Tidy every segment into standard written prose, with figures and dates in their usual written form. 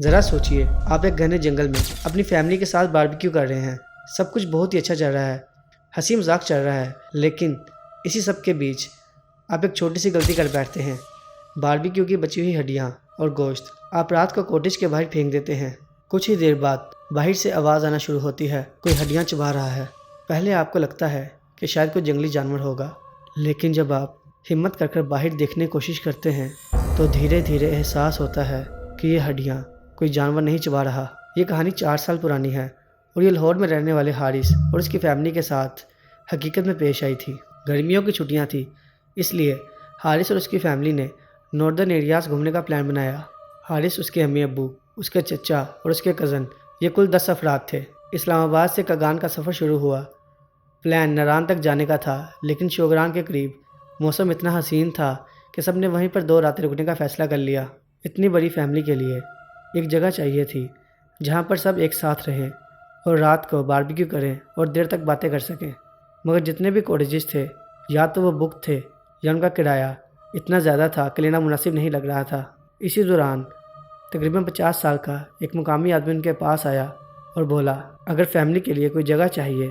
ذرا سوچئے، آپ ایک گھنے جنگل میں اپنی فیملی کے ساتھ باربیکیو کر رہے ہیں، سب کچھ بہت ہی اچھا چل رہا ہے، ہنسی مذاق چل رہا ہے، لیکن اسی سب کے بیچ آپ ایک چھوٹی سی غلطی کر بیٹھتے ہیں۔ باربیکیو کی بچی ہوئی ہڈیاں اور گوشت آپ رات کو کوٹیج کے باہر پھینک دیتے ہیں۔ کچھ ہی دیر بعد باہر سے آواز آنا شروع ہوتی ہے، کوئی ہڈیاں چبا رہا ہے۔ پہلے آپ کو لگتا ہے کہ شاید کوئی جنگلی جانور ہوگا، لیکن جب آپ ہمت کر باہر دیکھنے کی کوشش کرتے ہیں تو دھیرے دھیرے احساس ہوتا ہے کہ یہ ہڈیاں کوئی جانور نہیں چبا رہا۔ یہ کہانی 4 سال پرانی ہے اور یہ لاہور میں رہنے والے حارث اور اس کی فیملی کے ساتھ حقیقت میں پیش آئی تھی۔ گرمیوں کی چھٹیاں تھیں، اس لیے حارث اور اس کی فیملی نے ناردرن ایریاز گھومنے کا پلان بنایا۔ حارث، اس کے امی ابو، اس کے چچا اور اس کے کزن، یہ کل 10 افراد تھے۔ اسلام آباد سے کاگان کا سفر شروع ہوا۔ پلان ناران تک جانے کا تھا، لیکن شوگران کے قریب موسم اتنا حسین تھا کہ سب نے وہیں پر 2 راتیں رکنے کا فیصلہ کر لیا۔ اتنی بڑی فیملی کے لیے ایک جگہ چاہیے تھی جہاں پر سب ایک ساتھ رہیں اور رات کو باربیکیو کریں اور دیر تک باتیں کر سکیں۔ مگر جتنے بھی کوٹیجز تھے، یا تو وہ بک تھے یا ان کا کرایہ اتنا زیادہ تھا کہ لینا مناسب نہیں لگ رہا تھا۔ اسی دوران تقریباً 50 سال کا ایک مقامی آدمی ان کے پاس آیا اور بولا، اگر فیملی کے لیے کوئی جگہ چاہیے،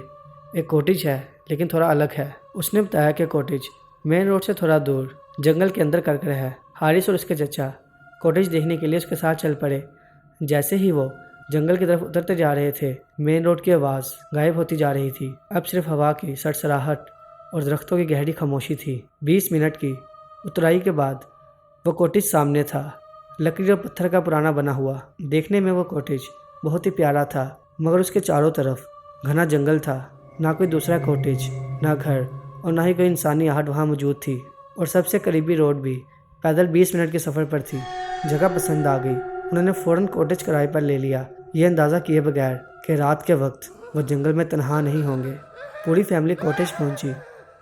ایک کوٹیج ہے لیکن تھوڑا الگ ہے۔ اس نے بتایا کہ کوٹیج مین روڈ سے تھوڑا دور جنگل کے اندر کر ہے۔ حارث اور اس کے چچا کوٹیج دیکھنے کے لیے اس کے ساتھ چل پڑے۔ جیسے ہی وہ جنگل کی طرف اترتے جا رہے تھے، مین روڈ کی آواز غائب ہوتی جا رہی تھی۔ اب صرف ہوا کی سرسراہٹ اور درختوں کی گہری خاموشی تھی۔ 20 منٹ کی اترائی کے بعد وہ کوٹیج سامنے تھا، لکڑی اور پتھر کا پرانا بنا ہوا۔ دیکھنے میں وہ کوٹیج بہت ہی پیارا تھا، مگر اس کے چاروں طرف گھنا جنگل تھا۔ نہ کوئی دوسرا کوٹیج، نہ گھر اور نہ ہی کوئی انسانی آہٹ وہاں موجود تھی، اور سب سے قریبی روڈ بھی پیدل 20 منٹ کے سفر پر تھی۔ جگہ پسند آ گئی، انہوں نے فوراً کوٹیج کرائے پر لے لیا، یہ اندازہ کیے بغیر کہ رات کے وقت وہ جنگل میں تنہا نہیں ہوں گے۔ پوری فیملی کوٹیج پہنچی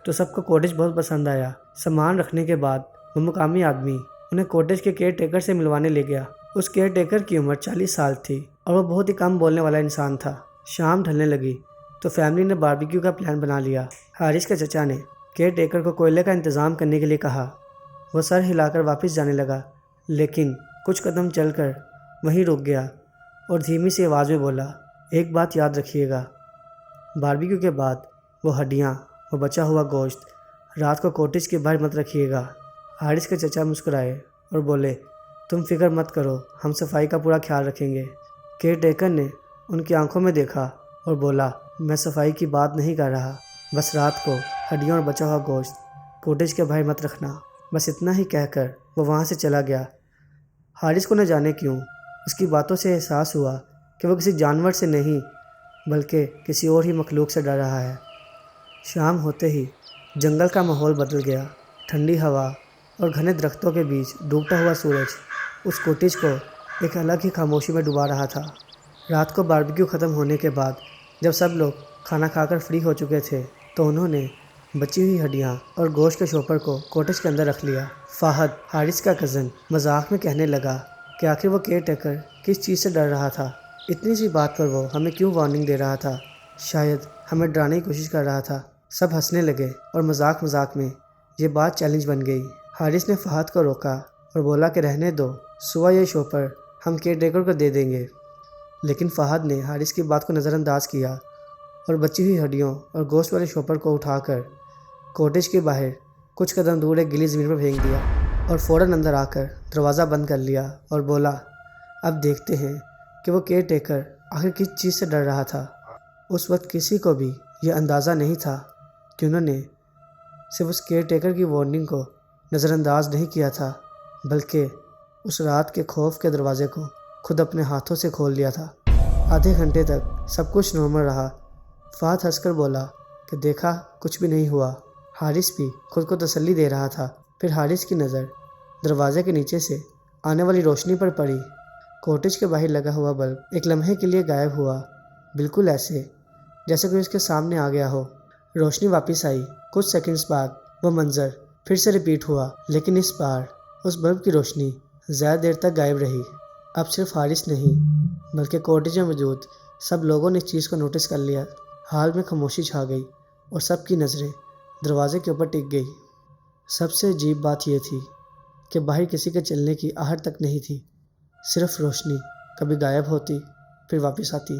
تو سب کو کوٹیج بہت پسند آیا۔ سامان رکھنے کے بعد وہ مقامی آدمی انہیں کوٹیج کے کیئر ٹیکر سے ملوانے لے گیا۔ اس کیئر ٹیکر کی عمر 40 سال تھی اور وہ بہت ہی کم بولنے والا انسان تھا۔ شام ڈھلنے لگی تو فیملی نے باربیکیو کا پلان بنا لیا۔ حارث کے چچا نے کیئر ٹیکر کو کوئلے کا انتظام کرنے کے لیے کہا۔ وہ سر ہلا کر واپس جانے لگا، لیکن کچھ قدم چل کر وہیں رک گیا اور دھیمی سی آواز میں بولا، ایک بات یاد رکھیے گا، باربیکیو کے بعد وہ ہڈیاں، وہ بچا ہوا گوشت رات کو کوٹیج کے باہر مت رکھیے گا۔ حارث کے چچا مسکرائے اور بولے، تم فکر مت کرو، ہم صفائی کا پورا خیال رکھیں گے۔ کیئر ٹیکر نے ان کی آنکھوں میں دیکھا اور بولا، میں صفائی کی بات نہیں کر رہا، بس رات کو ہڈیوں اور بچا ہوا گوشت کوٹیج کے باہر مت رکھنا۔ بس اتنا ہی کہہ کر وہ وہاں سے چلا گیا۔ حارث کو نہ جانے کیوں اس کی باتوں سے احساس ہوا کہ وہ کسی جانور سے نہیں بلکہ کسی اور ہی مخلوق سے ڈر رہا ہے۔ شام ہوتے ہی جنگل کا ماحول بدل گیا۔ ٹھنڈی ہوا اور گھنے درختوں کے بیچ ڈوبتا ہوا سورج اس کوٹیج کو ایک الگ ہی خاموشی میں ڈبا رہا تھا۔ رات کو باربیکیو ختم ہونے کے بعد جب سب لوگ کھانا کھا کر فری ہو چکے تھے تو انہوں نے بچی ہوئی ہڈیاں اور گوشت کے شوپر کو کوٹیج کے اندر رکھ لیا۔ فہد، حارث کا کزن، مذاق میں کہنے لگا کہ آخر وہ کیئر ٹیکر کس چیز سے ڈر رہا تھا؟ اتنی سی بات پر وہ ہمیں کیوں وارننگ دے رہا تھا؟ شاید ہمیں ڈرانے کی کوشش کر رہا تھا۔ سب ہنسنے لگے اور مذاق میں یہ بات چیلنج بن گئی۔ حارث نے فہد کو روکا اور بولا کہ رہنے دو، صبح یہ شوپر ہم کیئر ٹیکر کو دے دیں گے۔ لیکن فہد نے حارث کی بات کو نظر انداز کیا اور بچی ہوئی ہڈیوں اور گوشت والے شوپر کو اٹھا کر کوٹیج کے باہر کچھ قدم دور ایک گلی زمین پر پھینک دیا اور فوراً اندر آ کر دروازہ بند کر لیا اور بولا، اب دیکھتے ہیں کہ وہ کیئر ٹیکر آخر کس چیز سے ڈر رہا تھا۔ اس وقت کسی کو بھی یہ اندازہ نہیں تھا کہ انہوں نے صرف اس کیئر ٹیکر کی وارننگ کو نظر انداز نہیں کیا تھا، بلکہ اس رات کے خوف کے دروازے کو خود اپنے ہاتھوں سے کھول دیا تھا۔ آدھے گھنٹے تک سب کچھ نارمل رہا۔ فہد ہنس کر بولا کہ دیکھا، کچھ بھی نہیں ہوا۔ حارث بھی خود کو تسلی دے رہا تھا۔ پھر حارث کی نظر دروازے کے نیچے سے آنے والی روشنی پر پڑی۔ کوٹیج کے باہر لگا ہوا بلب ایک لمحے کے لیے غائب ہوا، بالکل ایسے جیسے کوئی اس کے سامنے آ گیا ہو۔ روشنی واپس آئی۔ کچھ سیکنڈز بعد وہ منظر پھر سے ریپیٹ ہوا، لیکن اس بار اس بلب کی روشنی زیادہ دیر تک غائب رہی۔ اب صرف حارث نہیں بلکہ کوٹیج میں موجود سب لوگوں نے اس چیز کو نوٹس کر لیا۔ حال میں خاموشی چھا گئی اور سب کی نظریں دروازے کے اوپر ٹک گئی۔ سب سے عجیب بات یہ تھی کہ باہر کسی کے چلنے کی آہٹ تک نہیں تھی، صرف روشنی کبھی غائب ہوتی پھر واپس آتی۔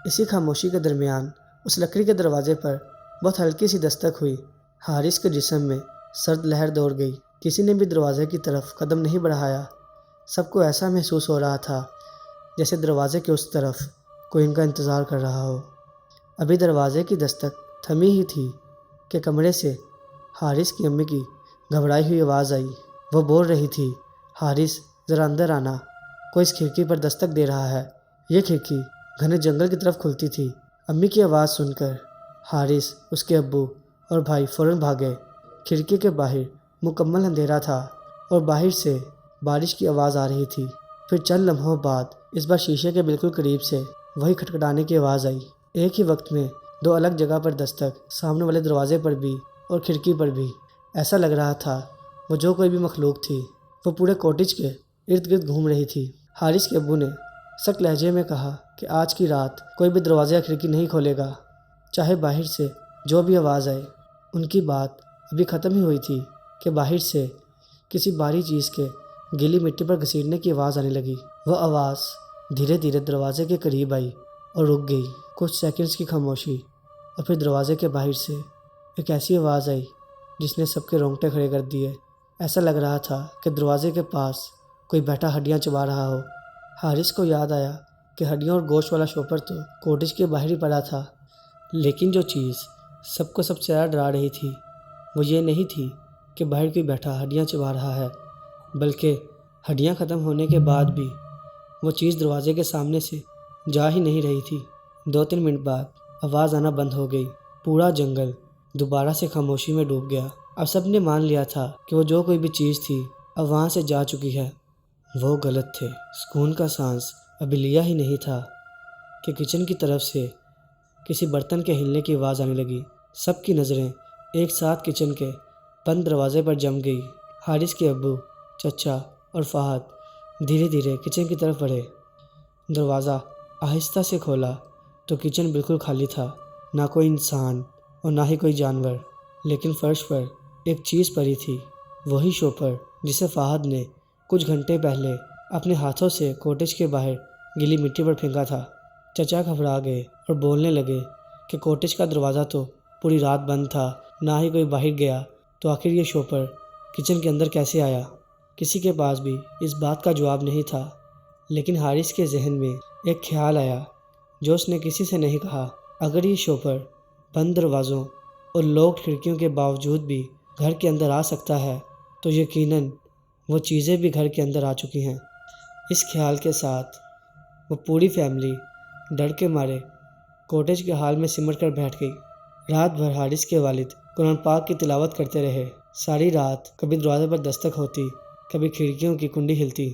اسی خاموشی کے درمیان اس لکڑی کے دروازے پر بہت ہلکی سی دستک ہوئی۔ حارث کے جسم میں سرد لہر دوڑ گئی۔ کسی نے بھی دروازے کی طرف قدم نہیں بڑھایا۔ سب کو ایسا محسوس ہو رہا تھا جیسے دروازے کے اس طرف کوئی ان کا انتظار کر رہا ہو۔ ابھی دروازے کی دستک تھمی ہی تھی کہ کمرے سے حارث کی امی کی گھبرائی ہوئی آواز آئی۔ وہ بول رہی تھی، حارث ذرا اندر آنا، کوئی اس کھڑکی پر دستک دے رہا ہے۔ یہ کھڑکی گھنے جنگل کی طرف کھلتی تھی۔ امی کی آواز سن کر حارث، اس کے ابو اور بھائی فوراً بھاگے۔ کھڑکی کے باہر مکمل اندھیرا تھا اور باہر سے بارش کی آواز آ رہی تھی۔ پھر چند لمحوں بعد اس بار شیشے کے بالکل قریب سے وہی کھٹکھٹانے کی آواز آئی۔ ایک ہی وقت میں دو الگ جگہ پر دستک، سامنے والے دروازے پر بھی اور کھڑکی پر بھی۔ ایسا لگ رہا تھا وہ جو کوئی بھی مخلوق تھی وہ پورے کوٹیج کے ارد گرد گھوم رہی تھی۔ حارث کے ابو نے سخت لہجے میں کہا کہ آج کی رات کوئی بھی دروازہ یا کھڑکی نہیں کھولے گا، چاہے باہر سے جو بھی آواز آئے۔ ان کی بات ابھی ختم ہی ہوئی تھی کہ باہر سے کسی بھاری چیز کے گیلی مٹی پر گھسیٹنے کی آواز آنے لگی۔ وہ آواز دھیرے دھیرے دروازے کے قریب آئی اور رک گئی۔ کچھ سیکنڈز کی خاموشی، اور پھر دروازے کے باہر سے ایک ایسی آواز آئی جس نے سب کے رونگٹے کھڑے کر دیے۔ ایسا لگ رہا تھا کہ دروازے کے پاس کوئی بیٹھا ہڈیاں چبا رہا ہو۔ حارث کو یاد آیا کہ ہڈیوں اور گوشت والا شوپر تو کوٹیج کے باہر ہی پڑا تھا، لیکن جو چیز سب کو سب سے زیادہ ڈرا رہی تھی وہ یہ نہیں تھی کہ باہر کوئی بیٹھا ہڈیاں چبا رہا ہے، بلکہ ہڈیاں ختم ہونے کے بعد بھی وہ چیز دروازے کے سامنے سے جا ہی نہیں رہی تھی۔ 2-3 منٹ بعد آواز آنا بند ہو گئی۔ پورا جنگل دوبارہ سے خاموشی میں ڈوب گیا۔ اب سب نے مان لیا تھا کہ وہ جو کوئی بھی چیز تھی اب وہاں سے جا چکی ہے۔ وہ غلط تھے۔ سکون کا سانس ابھی لیا ہی نہیں تھا کہ کچن کی طرف سے کسی برتن کے ہلنے کی آواز آنے لگی۔ سب کی نظریں ایک ساتھ کچن کے بند دروازے پر جم گئی۔ حارث کے ابو، چچا اور فہد دھیرے دھیرے کچن کی طرف بڑھے۔ دروازہ آہستہ سے کھولا تو کچن بالکل خالی تھا، نہ کوئی انسان اور نہ ہی کوئی جانور، لیکن فرش پر ایک چیز پڑی تھی، وہی شوپر جسے فہد نے کچھ گھنٹے پہلے اپنے ہاتھوں سے کوٹیج کے باہر گیلی مٹی پر پھینکا تھا۔ چچا گھبرا گئے اور بولنے لگے کہ کوٹیج کا دروازہ تو پوری رات بند تھا، نہ ہی کوئی باہر گیا، تو آخر یہ شوپر کچن کے اندر کیسے آیا؟ کسی کے پاس بھی اس بات کا جواب نہیں تھا، لیکن حارث کے ذہن میں ایک خیال آیا جو اس نے کسی سے نہیں کہا۔ اگر یہ شوپر بند دروازوں اور لاکڈ کھڑکیوں کے باوجود بھی گھر کے اندر آ سکتا ہے تو یقیناً وہ چیزیں بھی گھر کے اندر آ چکی ہیں۔ اس خیال کے ساتھ وہ پوری فیملی ڈر کے مارے کوٹیج کے ہال میں سمٹ کر بیٹھ گئی۔ رات بھر حارث کے والد قرآن پاک کی تلاوت کرتے رہے۔ ساری رات کبھی دروازے پر دستک ہوتی، کبھی کھڑکیوں کی کنڈی ہلتی،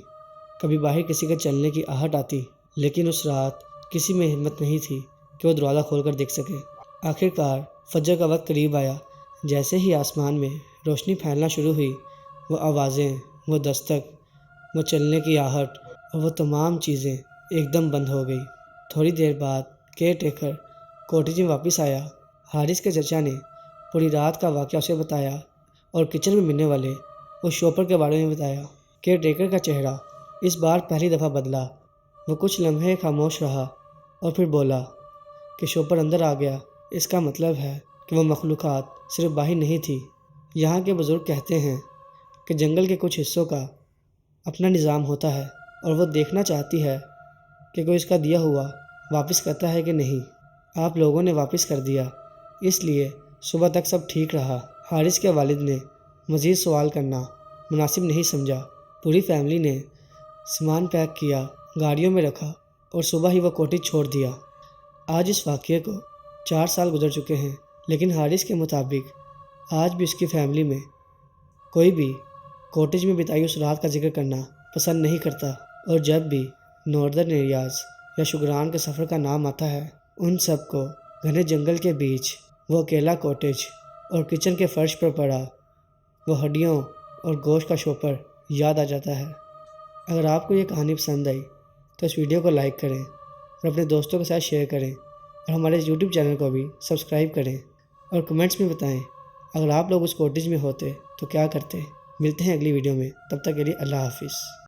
کبھی باہر کسی کے چلنے کی آہٹ آتی، لیکن اس رات کسی میں ہمت نہیں تھی کہ وہ دروازہ کھول کر دیکھ سکے۔ آخر کار فجر کا وقت قریب آیا۔ جیسے ہی آسمان میں روشنی پھیلنا شروع ہوئی، وہ آوازیں، وہ دستک، وہ چلنے کی آہٹ اور وہ تمام چیزیں ایک دم بند ہو گئی۔ تھوڑی دیر بعد کیئر ٹیکر کوٹیج میں واپس آیا۔ حارث کے چچا نے پوری رات کا واقعہ اسے بتایا اور کچن میں ملنے والے اس شوپر کے بارے میں بتایا۔ کیئر ٹیکر کا چہرہ اس بار پہلی دفعہ بدلا۔ وہ کچھ لمحے خاموش رہا اور پھر بولا کہ شوپر اندر آ گیا، اس کا مطلب ہے کہ وہ مخلوقات صرف باہر نہیں تھی۔ یہاں کے بزرگ کہتے ہیں کہ جنگل کے کچھ حصوں کا اپنا نظام ہوتا ہے اور وہ دیکھنا چاہتی ہے کہ کوئی اس کا دیا ہوا واپس کرتا ہے کہ نہیں۔ آپ لوگوں نے واپس کر دیا، اس لیے صبح تک سب ٹھیک رہا۔ حارث کے والد نے مزید سوال کرنا مناسب نہیں سمجھا۔ پوری فیملی نے سامان پیک کیا، گاڑیوں میں رکھا اور صبح ہی وہ کوٹیج چھوڑ دیا۔ آج اس واقعے کو 4 سال گزر چکے ہیں، لیکن حارث کے مطابق آج بھی اس کی فیملی میں کوئی بھی کوٹیج میں بتائی اس رات کا ذکر کرنا پسند نہیں کرتا، اور جب بھی ناردرن ایریاز یا شگران کے سفر کا نام آتا ہے، ان سب کو گھنے جنگل کے بیچ وہ اکیلا کوٹیج اور کچن کے فرش پر پڑا وہ ہڈیوں اور گوشت کا شوپر یاد آ جاتا ہے۔ اگر آپ کو یہ کہانی پسند آئی تو اس ویڈیو کو لائک کریں اور اپنے دوستوں کے ساتھ شیئر کریں، اور ہمارے یوٹیوب چینل کو بھی سبسکرائب کریں، اور کمنٹس میں بتائیں اگر آپ لوگ اس کوٹیج میں ہوتے تو کیا کرتے۔ ملتے ہیں اگلی ویڈیو میں، تب تک کے لیے اللہ حافظ۔